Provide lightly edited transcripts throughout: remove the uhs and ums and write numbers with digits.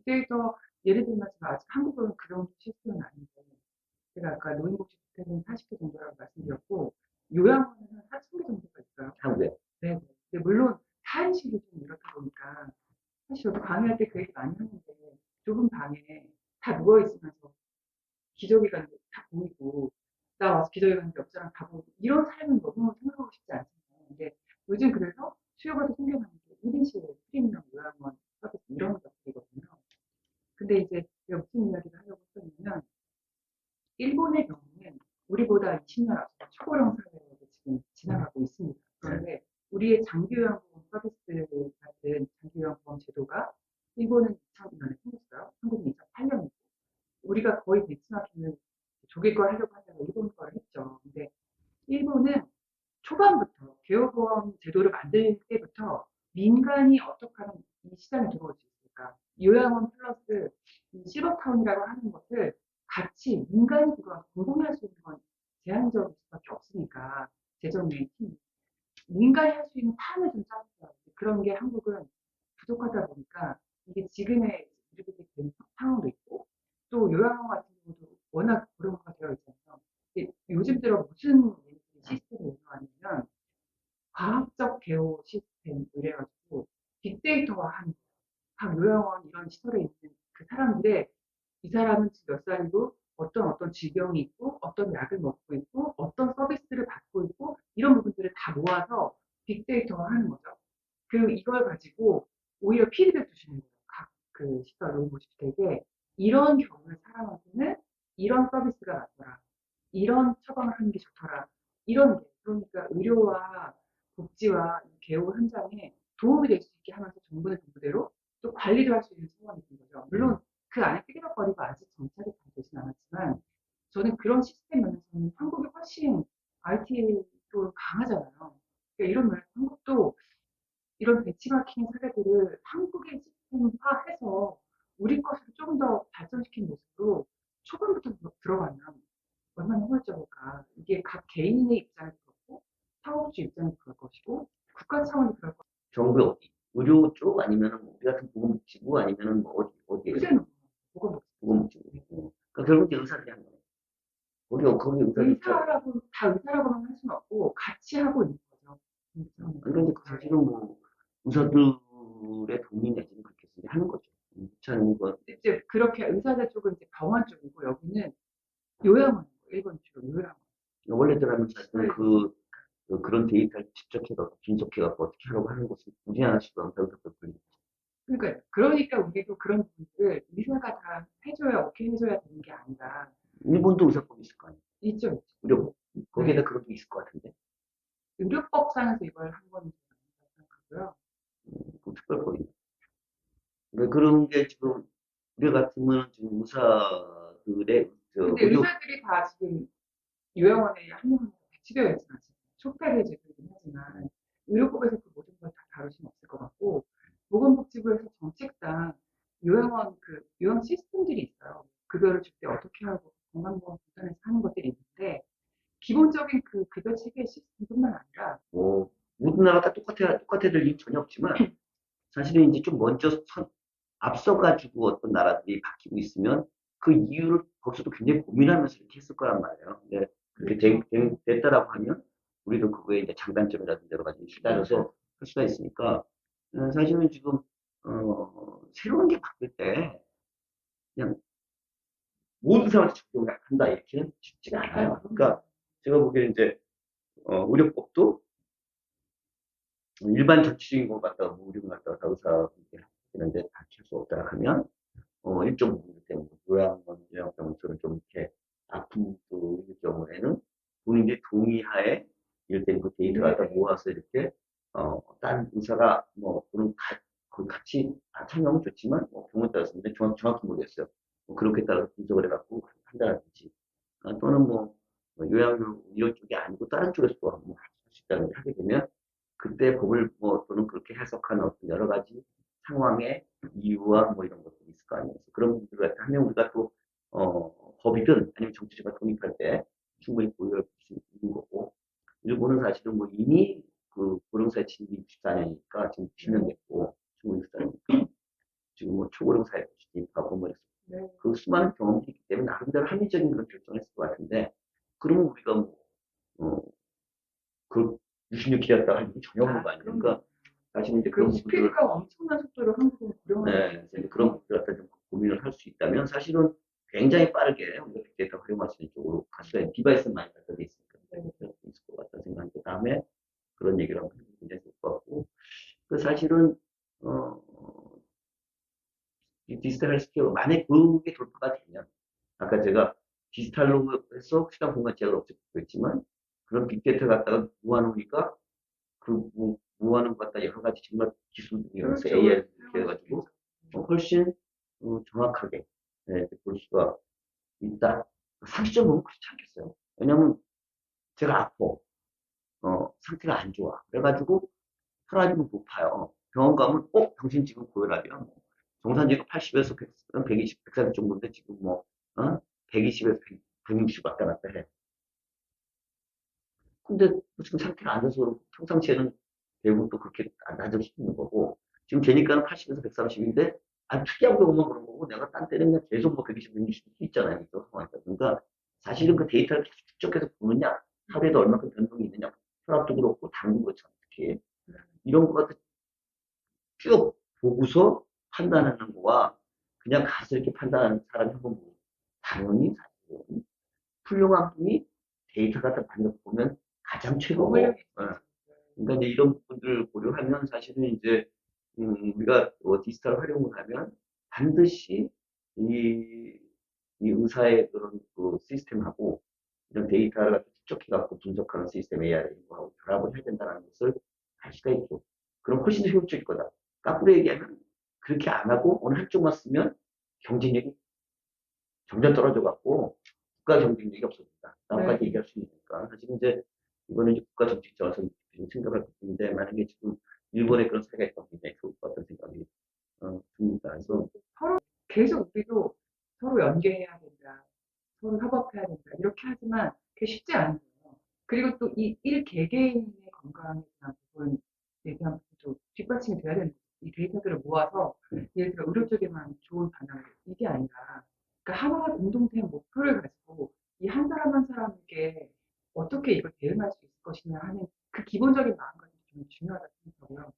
빅데이터 예를 들면 지금 아직 한국은 그런 시스템은 아닌데 제가 아까 노인복지주택은 40개 정도라고 말씀드렸고 요양원은 한 4천 개 정도가 있어요. 한국에. 네. 근데 물론 사무실이 좀 이렇다 보니까 사실 저도 강의할 때 그 얘기 많이 하는데 좁은 방에 다 누워 있으면서 기저귀 가는 게 다 보이고 나 와서 기저귀 가는 게 옆사람 다 보고 이런 삶은 너무 생각하고 싶지 않잖아요. 근데 요즘 그래서 수요가 더 생겨나는 게 1인실 프리미엄 요양원 서비스 이런 것들이거든요. 근데 이제 제가 무슨 이야기를 하려고 했었냐면 일본의 경우는 우리보다 20년 앞서 초고령 사회로 지금 지나가고 있습니다. 그런데 우리의 장기요양보험 서비스 같은 장기요양보험 제도가 일본은 2000년에 생겼어요. 한국은 2008년이고 우리가 거의 벤치마킹을 조기 걸 하려고 하다가 일본 걸 했죠. 근데 일본은 초반부터 개요보험 제도를 만들 때부터 민간이 어떻게 하면 이 시장에 들어올 수 있을까? 요양원 플러스 이 실버타운이라고 하는 것을 같이 민간이 들어와서 공공히 할 수 있는 건 제한적일 수밖에 없으니까 재정의 힘. 민간이 할 수 있는 판을 좀 짜주세요. 그런 게 한국은 부족하다 보니까 이게 지금의 이렇게 된 상황도 있고 또 요양원 같은 경우도 워낙 고령화가 되어 있잖아요. 요즘 들어 무슨 시스템을 운영하냐면 과학적 개요 시스템 이래가지고 빅데이터화한 각 요양원 이런 시설에 있는 그 사람들의 이 사람은 지금 몇 살이고 어떤 질병이 있고 어떤 약을 먹고 있고 어떤 서비스를 받고 있고 이런 부분들을 다 모아서 빅데이터화하는 거죠. 그리고 이걸 가지고 오히려 피드백 주시는 거예요. 각 그 시설 노인복지주택에 이런 경우의 사람한테는 이런 서비스가 맞더라. 이런 처방을 하는 게 좋더라. 이런 게 그러니까 의료와 복지와 개호 현장에 도움이 될 수 있게 하면서 정부는 정부대로 또 관리도 할 수 있는 상황이 된 거죠. 물론 그 안에 삐그덕거리고 아직 정착이 잘 되진 않았지만 저는 그런 시스템 면에서는 한국이 훨씬 IT도 강하잖아요. 그러니까 이런 면에서 한국도 이런 벤치마킹 사례들을 한국의 시스템화해서 우리 것을 조금 더 발전시킨 모습으로 초반부터 들어가면 얼마나 효율적일까. 이게 각 개인의 입장에서 그렇고 사업주 입장에서 그럴 것이고 국가 차원이 그럴 것이고 정부의 어디? 의료 쪽 아니면은 뭐 우리 같은 보건복지부 아니면은 뭐 어디에요? 의제는 보건복지. 보건복지부. 그러니까 결국 이제 의사들이 한 거예요. 거기 의사들 의사라고 다 의사라고만 할 수는 없고 같이 하고 있는 거죠. 그러니까 이제 사실은 뭐 의사들의 동의 내지는 그렇게 이제 하는 거죠. 그렇지 건 이제 그렇게 의사들 쪽은 이제 병원 쪽이고 여기는 요양원이고 일본 주로 요양원. 원래대로라면 사실은 그런 데이터를 직접 해갖고 분석해갖고 어떻게 하려고 하는 것은 우리나라 식으로 배우다 걸리죠. 그러니까 우리도 그런 부분들을 의사가 다 해줘야 오케이 해줘야 되는 게 아니라 일본도 의사법이 있을 거 아니에요. 있죠, 있죠. 의료법. 거기에다 네. 그런 게 있을 것 같은데. 의료법상에서 이걸 한 거는 생각하고요. 그 특별법이. 그러니까 그런 게 지금 우리 같으면 지금 의사들의 근데 의료 의사들이 다 지금 요양원에 한 명씩 배치되어 있진 않습니다. 촉탁의 제도이긴 하지만 의료법에서 그 모든 걸 다 다룰 수는 없을 것 같고 보건복지부에서 정책상 요양원 요양 시스템들이 있어요. 급여를 줄 때 어떻게 하고 건강보험 분산해서 하는 것들이 있는데 기본적인 그 급여 체계 시스템뿐만 아니라 모든 나라가 다 똑같아 될 일 전혀 없지만 사실은 이제 좀 먼저 앞서가지고 어떤 나라들이 바뀌고 있으면 그 이유를 거기서도 굉장히 고민하면서 이렇게 했을 거란 말이에요. 근데 그렇게 됐다라고 하면 우리도 그거에 이제 장단점이라든지 여러 가지 따라서 할 수가 있으니까 사실은 지금 새로운 게 바뀔 때 그냥 모든 사람한테 적용을 한다 이렇게는 쉽지가 않아요. 그러니까 제가 보기에는 이제 의료법도 일반 정치적인 것 갖다가 뭐 의료를 갖다가 다 의사분께 하는데 다 할 수 없다 하면 일정 부분 때문에 요양병원처럼 좀 이렇게 아픈 그 경우에는 본인들이 동의하에 이럴 그 데이터를 갖다 모아서 이렇게 다른 의사가 뭐 또는 같이 참여하면 좋지만 뭐 병원에 따라서인데 정확히 모르겠어요. 뭐 그렇게 따라서 분석을 해갖고 한다든지 또는 요양 이런 쪽이 아니고 다른 쪽에서도 한번 할 수 있다는 하게 되면 그때 법을 뭐 또는 그렇게 해석하는 어떤 여러 가지 상황의 이유와 뭐 이런 것들이 있을 거 아니에요. 그런 부분들을 하면 우리가 또 법이든 아니면 정치적으로 독립할 때 충분히 보유할 수 있는 거고 일본은 사실은 뭐 이미 그 고령사회 진입이 64년이니까 지금 10년 됐고 충분히 64년이니까 지금 뭐 초고령 사회도 진입하고 뭐 네. 그 수많은 경험이 있기 때문에 나름대로 합리적인 그런 결정을 했을 것 같은데 그러면 우리가 뭐 그 66기였다 할 일이 전혀 없는 거 아니에요. 그럼요. 그러니까 사실 이제 그 그런 부분들을 스피드가 엄청난 속도로 한국은 고령화되고 네, 있기 이제 그런 때문에 부분들 갖다 좀 고민을 할 수 있다면 사실은 굉장히 빠르게 우리가 빅데이터 활용할 수 있는 쪽으로 갈 수가 있는 디바이스 많이 갖다 돼 있으니까 네. 그럴 수 있을 것 같다는 생각이 그 다음에 그런 얘기를 하면 굉장히 좋을 것 같고 그 사실은 어, 이 디지털 헬스케어 만약 그게 돌파가 되면 아까 제가 디지털로 해서 시간 공간 제약을 없애고 있지만 그런 빅데이터 갖다가 모아놓으니까 그 모아놓은 것 갖다 여러 가지 정말 기술들이 여기서 그렇죠. AI를 이렇게 사용할 수 해가지고 있죠. 훨씬 정확하게 네, 볼 수가 있다. 상시점 보면 그렇지 않겠어요? 왜냐면 제가 아파. 상태가 안 좋아. 그래가지고 혈압이 높아요. 병원 가면, 당신 지금 고혈압이야. 뭐. 정상지가 80에서 100, 120, 140 정도인데 지금 뭐, 120에서 160 왔다 갔다 해. 근데 지금 상태가 안 좋아서 평상시에는 대부분 또 그렇게 안 낮을 수 있는 거고, 지금 되니까는 80에서 130인데, 아주 특이한 경우만 그런 거고, 내가 딴 때는 그냥 계속 뭐 120, 160수 있잖아요. 그죠? 그러니까 사실은 그 데이터를 계속 축적해서 보느냐, 하루에도 얼마큼 변동이 있느냐, 혈압도 그렇고, 당도 그렇잖아요. 특히. 이런 거 같은 쭉 보고서 판단하는 거와 그냥 가서 이렇게 판단하는 사람이 한번 보고 당연히 사실은 훌륭한 분이 데이터 갖다 보면 가장 최고고 어울려 그러니까 이제 이런 부분들을 고려하면 사실은 이제 우리가 디지털 활용을 하면 반드시 이, 이 의사의 그런 그 시스템하고 이런 데이터를 축적해갖고 분석하는 시스템 AI하고 결합을 해야 된다는 것을 알 수가 있고 그럼 훨씬 더 효율적일 거다. 거꾸로 얘기하면 그렇게 안 하고 어느 한쪽만 쓰면 경쟁력이 점점 떨어져갖고 국가 경쟁력이 없어진다. 라고까지 네. 얘기할 수 있으니까 사실 이제 이거는 이제 국가 정책 입장에서 생각할 부분인데 만약에 지금 일본의 그런 사례가 있다면 굉장히 좋을 것 같다는 생각이 듭니다. 그래서 서로 계속 우리도 서로 연계해야 된다. 서로 협업해야 된다. 이렇게 하지만 그게 쉽지 않은 거예요. 그리고 또 이 일 개개인의 건강에 대한 부분에 대한 부분도 뒷받침이 돼야 되는 거죠. 이 데이터들을 모아서 예를 들어 의료 쪽에만 좋은 반응을 이게 아니라 그러니까 하나의 공동된 목표를 가지고 이 한 사람 한 사람에게 어떻게 이걸 대응할 수 있을 것이냐 하는 그 기본적인 마음가짐이 좀 중요하다고 생각하고요.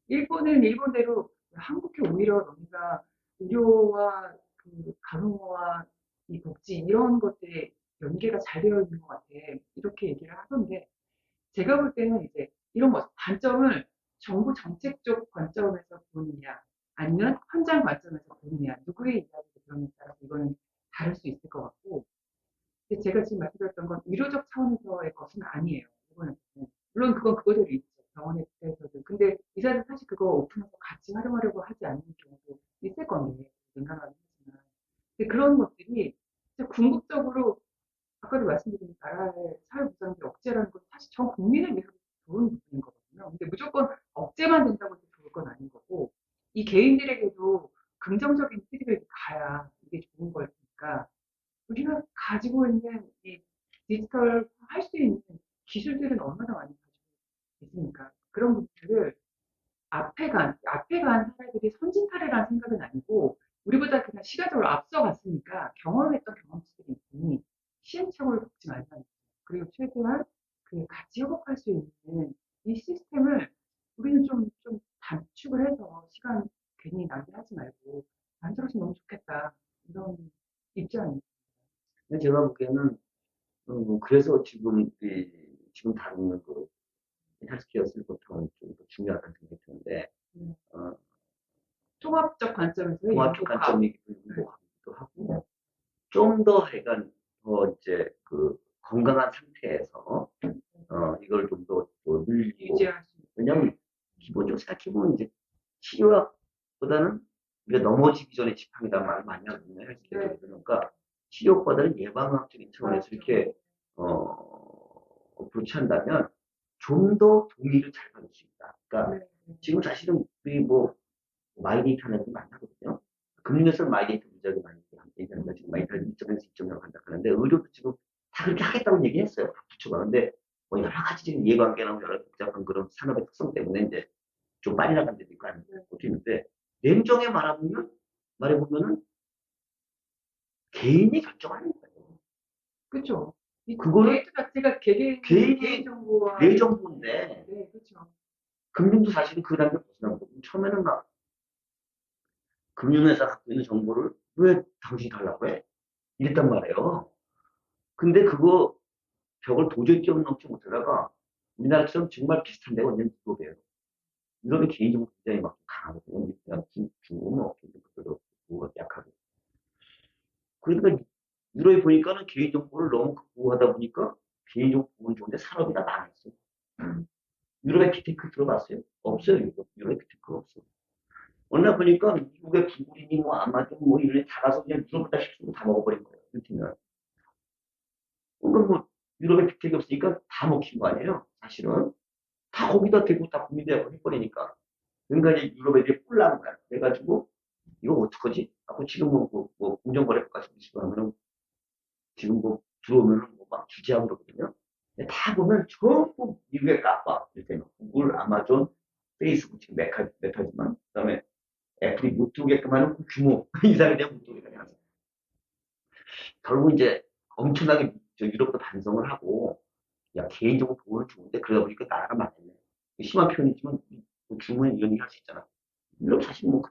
일본은 일본대로 한국이 오히려 너희가 의료와 그 간호와 이 복지 이런 것들이 연계가 잘 되어 있는 것 같아. 이렇게 얘기를 하던데 제가 볼 때는 이제 이런 거 관점을 정부 정책적 관점에서 보느냐 아니면 현장 관점에서 보느냐 누구의 이야기를 들었냐에 따라서 이거는 다를 수 있을 것 같고 근데 제가 지금 말씀드렸던 건 의료적 차원에서의 것은 아니에요. 이거는 물론 그건 그거대로 있죠. 병원에서도. 근데 의사들 사실 그거 오픈해서 같이 활용하려고 하지 않는 경우도 있을 건데 민감하긴 하지만. 근데 그런 것들이 진짜 궁극적으로 아까도 말씀드린 나라의 사회보장비 억제라는 건 사실 전 국민을 위해서 좋은 부분인 거거든요. 근데 무조건 억제만 된다고 해서 좋을 건 아닌 거고 이 개인들에게도 긍정적인 피드백이 가야 이게 좋은 거니까 우리가 가지고 있는 이 디지털 할 수 있는 기술들은 얼마나 많이 가지고 있습니까? 그런 부분들을 앞에 간 사례들이 선진 사례라는 생각은 아니고 우리보다 그냥 시간적으로 앞서갔으니까 경험했던 경험치들이 있으니 시행착오를 겪지 말자는 거죠. 그리고 최대한 그 같이 협업할 수 있는 이 시스템을 우리는 좀 단축을 해서 시간 괜히 낭비하지 말고 만들어주면 너무 좋겠다. 이런 입장입니다. 근데 제가 보기에는 그래서 지금 다루는 그 헬스케어 슬포트는 좀 더 중요하다는 생각이 드는데 음. 어, 통합적 관점에서 종합적 융복합. 관점이기도 하기도 하고 좀 더 약간 더 이제 그 건강한 상태에서 이걸 좀 더 늘리고 유지할 수 있는. 왜냐면 기본적으로 생각해보면 이제 치료보다는 우리가 넘어지기 전에 지팡이다 말을 많이 하거든요. 헬스케어 네. 그러니까 치료보다는 예방학적인 차원에서 맞죠. 이렇게 어프로치 한다면 좀 더 동의를 잘 받을 수 있다. 그러니까 네. 지금 사실은 우리 뭐 마이데이터 하는 분 많하거든요. 금융에서는 마이데이터 문제가 많이 얘기하는데 지금 마이데이터 2.1에서 2.0 한다 하는데 의료도 지금 다 그렇게 하겠다고 얘기했어요. 부처가. 근데 뭐 여러 가지 지금 이해관계나 여러 복잡한 그런 산업의 특성 때문에 이제 좀 빨리 나간 데도 있고 안 되고 있는데 냉정히 말해보면은 개인이 결정하는 거예요. 그쵸. 이 그거는 데이터 자체가 개개인 개인이 정보와 내 정보인데, 네, 그쵸. 금융도 사실은 그 단계 벗어난 거고, 처음에는 막 금융회사 갖고 있는 정보를 왜 당신이 달라고 해? 이랬단 말이에요. 근데 그거 벽을 도저히 뛰어넘지 못하다가 우리나라처럼 정말 비슷한 데가 있는 유럽이에요. 유럽의 개인정보 굉장히 막 강하거든요. 그냥 중국은 뭐, 그것도 약하고. 그러니까 유럽에 보니까는 개인정보를 너무 보호하다 보니까 개인정보 보호는 좋은데 산업이 다 망했어요. 유럽의 빅테크 들어봤어요? 없어요. 유럽의 빅테크가 없어요. 어느 날 보니까 미국의 구글이니 뭐 아마존 뭐 이런 다 가서 그냥 유럽을 다 시키고 다 먹어버린 거예요. 루틴을. 그러니까 뭐 유럽에 빅테크가 없으니까 다 먹힌 거 아니에요. 사실은. 다 거기다 대고 다 국민대하고 해버리니까. 그러니까 이제 유럽 애들이 뿔난 거야. 그래가지고 이거 어떡하지? 하고 지금 뭐 공정거래법까지 시도하면은 지금 뭐 들어오면은 뭐막 규제하고 그러거든요. 근데 다 보면 전부 미국의 까빠. 이렇게 구글, 아마존, 페이스북 지금 메타지만 그다음에 애플이 못 들어오게끔 하는 그 규모 이상에 대한 못 들어오게 하는 결국 이제 엄청나게 유럽도 반성을 하고 야 개인적으로 보호는 좋은데 그러다 보니까 나라가 망했네. 심한 표현이지만 뭐 중국은 이런 얘기 할 수 있잖아. 유럽 사실 뭐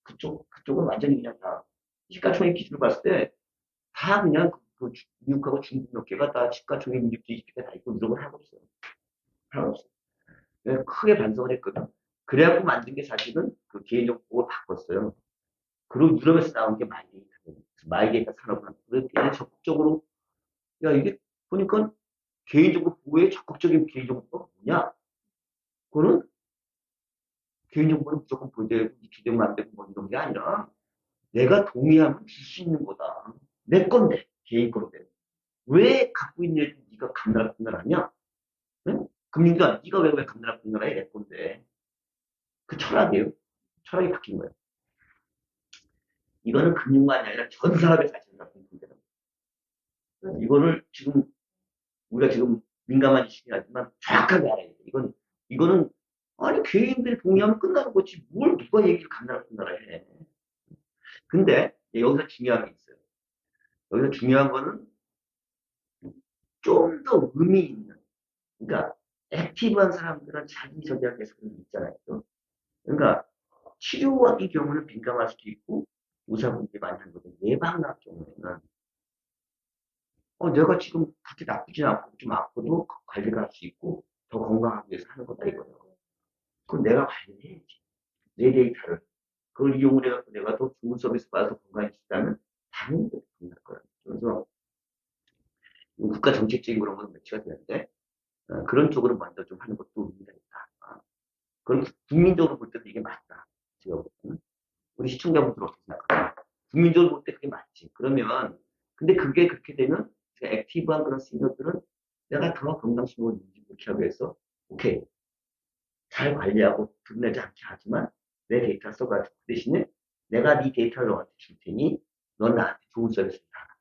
그쪽은 완전히 그냥 다 시가총액 기준으로 봤을 때 다 그냥 미국하고 중국 몇 개가 다 시가총액 미국 GDP가 다 있고 유럽을 하고 있어요. 하고 있어요. 그래서 크게 반성을 했거든. 그래갖고 만든 게 사실은 그 개인정보 보호를 바꿨어요. 그리고 유럽에서 나온 게 마이데이터. 마이데이터 산업을 그래서 굉장히 적극적으로 야 이게 보니까 개인정보 보호에 적극적인 개인정보가 뭐냐? 그거는 개인정보를 무조건 보여야 기대면 안 되고 뭐 이런 게 아니라 내가 동의하면 줄 수 있는 거다. 내 건데 개인 건데 왜 갖고 있는 애를 네가 감나라하냐? 응? 금융가 네가 왜 감나라해 내 건데 그 철학이에요. 철학이 바뀐 거예요. 이거는 금융만이 아니라 전 사람의 가치를 갖고 있는 문제다. 이거를 지금 우리가 지금 민감한 이슈긴 하지만 정확하게 알아야 돼. 이거는 아니 개인들이 동의하면 끝나는 거지 뭘 누가 얘기를 감나라 해. 근데 여기서 중요한 게 있어요. 여기서 중요한 거는 좀 더 의미 있는 그러니까 액티브한 사람들은 자기 전략에서 있잖아요. 그러니까 치료의 경우는 민감할 수도 있고 의사분들이 많이 하는 거죠. 예방학 경우에는 내가 지금 그렇게 나쁘진 않고 좀 아파도 관리가 할 수 있고 더 건강하기 위해서 하는 거다 이거예요. 그럼 내가 관리해야지. 내 데이터를. 그걸 이용을 해서 내가 더 좋은 서비스 받아서 건강해지다면 당연히 건강할 거야. 그래서 국가 정책적인 그런 건 매치가 되는데 그런 쪽으로 먼저 좀 하는 것도 의미가 있다. 그럼 국민적으로 볼 때도 이게 맞다. 제가 우리 시청자분들 어떻게 생각하세요? 국민적으로 볼 때 그게 맞지. 그러면 근데 그게 그렇게 되면 액티브한 그런 시니어들은 내가 더 건강식으로 유지하기 위해서 오케이 잘 관리하고 드러내지 않게 하지만 내 데이터 써가지고 그 대신에 내가 네 데이터를 너한테 줄 테니 넌 나한테 좋은 서비스를 다.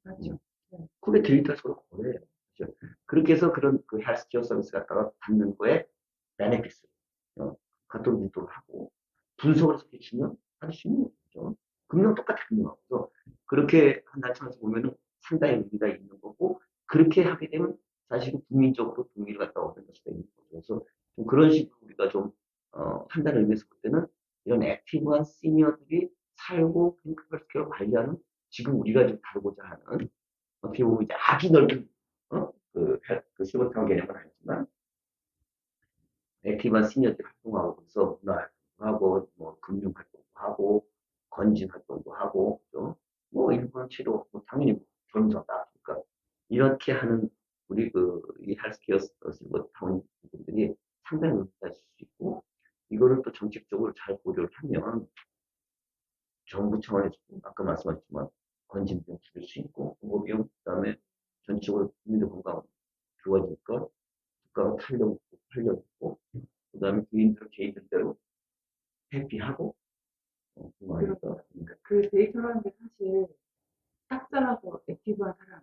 맞죠. 그게 데이터 서로 거래해요. 그렇죠? 그렇게 해서 그런 그 헬스케어 서비스 갖다가 받는 거에 베네피스 갖도록 유도를 하고 분석을 해서 주면 아주 쉽는 거죠. 금융 똑같아 금융하고 그래서 그렇게 한다는 차원에서 보면은 상당히 의미가 있는 거고 그렇게 하게 되면 사실은 국민적으로 동의를 갖다 얻는 수가 있는 거죠. 그래서 좀 그런 식으로 우리가 좀 판단을 의미해서 볼 때는 이런 액티브한 시니어들이 살고 헬스케어를 관리하는 지금 우리가 좀 다루고자 하는 어떻게 보면 이제 아주 넓은 그 실버타운 개념은 아니지만 액티브한 시니어들이 활동하고 그래서 문화 활동하고 뭐 금융 활동도 하고 건진 활동도 하고 뭐 일부는 치료 뭐 당연히 뭐 존재다 그러니까 이렇게 하는 우리 이 헬스케어 실버타운 분들이 상당히 의미가 있을 수 있고 이거를 또 정책적으로 잘 고려를 하면 정부 차원에서 아까 말씀하셨지만 건진 비용 줄일 수 있고 공보 비용 그다음에 전체적으로 국민들 건강 좋아지니까 국가가 탄력있고 그다음에 개인들대로 회피하고 그러니까 그 데이터라는 게 사실 딱 잘라서 액티브한 사람,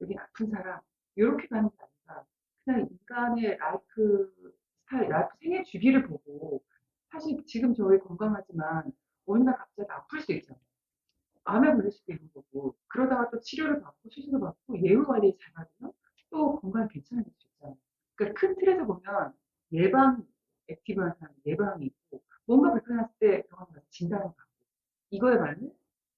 여기 아픈 사람 이렇게 가는 게 아니라 그냥 인간의 라이프 스타일, 라이프 생애 주기를 보고 사실 지금 저희 건강하지만 어느 날 갑자기 아플 수 있잖아요. 암에 걸릴 수도 있는 거고, 그러다가 또 치료를 받고 수술을 받고 예후 관리 잘 받으면 또 건강이 괜찮아질 수 있잖아요. 그러니까 큰 틀에서 보면 예방, 액티브한 사람 예방이 있고, 뭔가 불편했을 때 병원 가서 진단을 받고, 이거에 맞는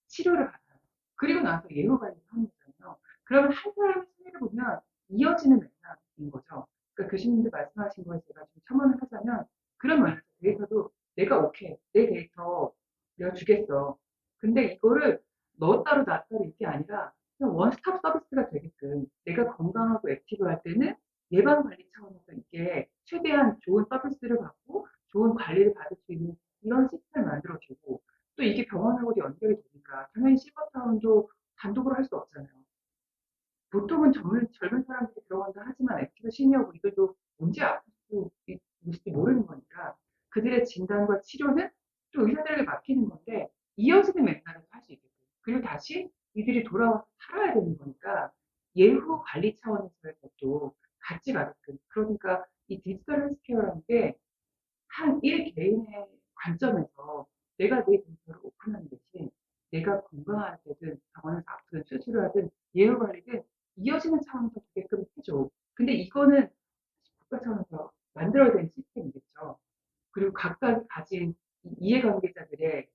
치료를 받아요. 그리고 나서 예후 관리를 하는 거잖아요. 그러면 한 사람의 생애를 보면 이어지는 맥락인 거죠. 그러니까 교수님들 말씀하신 거에 제가 좀 첨언을 하자면, 그런 면에서 데이터도 내가 오케이, 내 데이터 내가 주겠어. 근데 이거를 너 따로 나 따로 이게 아니라 그냥 원스톱 서비스가 되게끔 내가 건강하고 액티브할 때는 예방 관리 차원에서 이게 최대한 좋은 서비스를 받고 좋은 관리를 받을 수 있는 이런 시스템을 만들어주고, 또 이게 병원하고 연결이 되니까 당연히 실버타운도 단독으로 할 수 없잖아요. 보통은 젊은 사람들이 들어간다 하지만 액티브 시니어 분들도 언제 아플 수 있을지 모르는 거니까 그들의 진단과 치료는 또 의사들에게 맡기는 건데 이어지는 맥락에서 할 수 있게끔, 그리고 다시 이들이 돌아와서 살아야 되는 거니까 예후 관리 차원에서의 것도 같이 가게끔, 그러니까 이 디지털 헬스케어라는 게 한 일개인의 관점에서 내가 내 데이터를 오픈하는 대신 내가 건강할 때든 병원에서 아프든 수술을 하든 예후 관리든 이어지는 차원에서 되게끔 해줘. 근데 이거는 국가 차원에서 만들어야 되는 시스템이겠죠. 그리고 각각 가진 이해관계자들의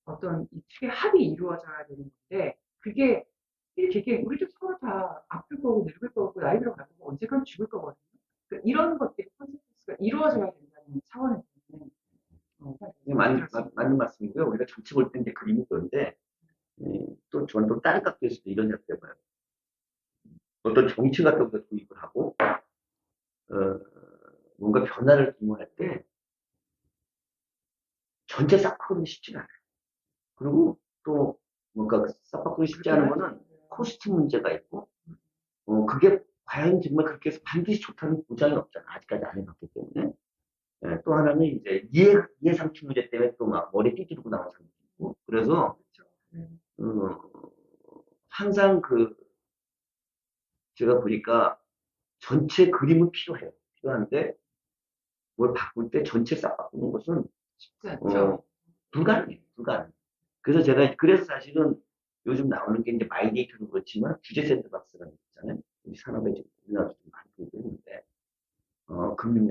어떤 이 축의 합이 이루어져야 되는 건데, 그게 일개개인 우리도 서로 다 아플 거고 늙을 거고 나이 들어갈 거고 언젠간 죽을 거거든요. 그러니까 이런 것들이 컨센서스가 이루어져야 된다는 차원에서는 이게 맞는 말씀이고요. 우리가 정치 볼 때 이제 그림이 그런데, 또 저는 또 다른 각도에서도 이런 생각 해봐요. 어떤 정치 같은 거 도입을 하고, 어, 뭔가 변화를 기모할 때 전체 싹 바꾸는 게 쉽지가 않아요. 그리고 또 뭔가 싹 바꾸기 쉽지 않은 거는 코스트 문제가 있고, 그게 과연 정말 그렇게 해서 반드시 좋다는 보장이 없잖아. 아직까지 안 해봤기 때문에. 예, 또 하나는 이제 이해상충 문제 때문에 또 막 머리 띠지르고 나온 사람도 있고. 그래서, 그렇죠. 네. 어, 항상 제가 보니까 전체 그림은 필요해요. 필요한데, 뭘 바꿀 때 전체 싹 바꾸는 것은, 쉽지 어, 않죠. 불가능해요. 불가능. 그래서 사실은 요즘 나오는 게 이제 마이데이터도 그렇지만 규제 샌드박스라는 게 있잖아요. 우리 산업에 지금 우리나라도 좀 많이 보고 있는데, 금융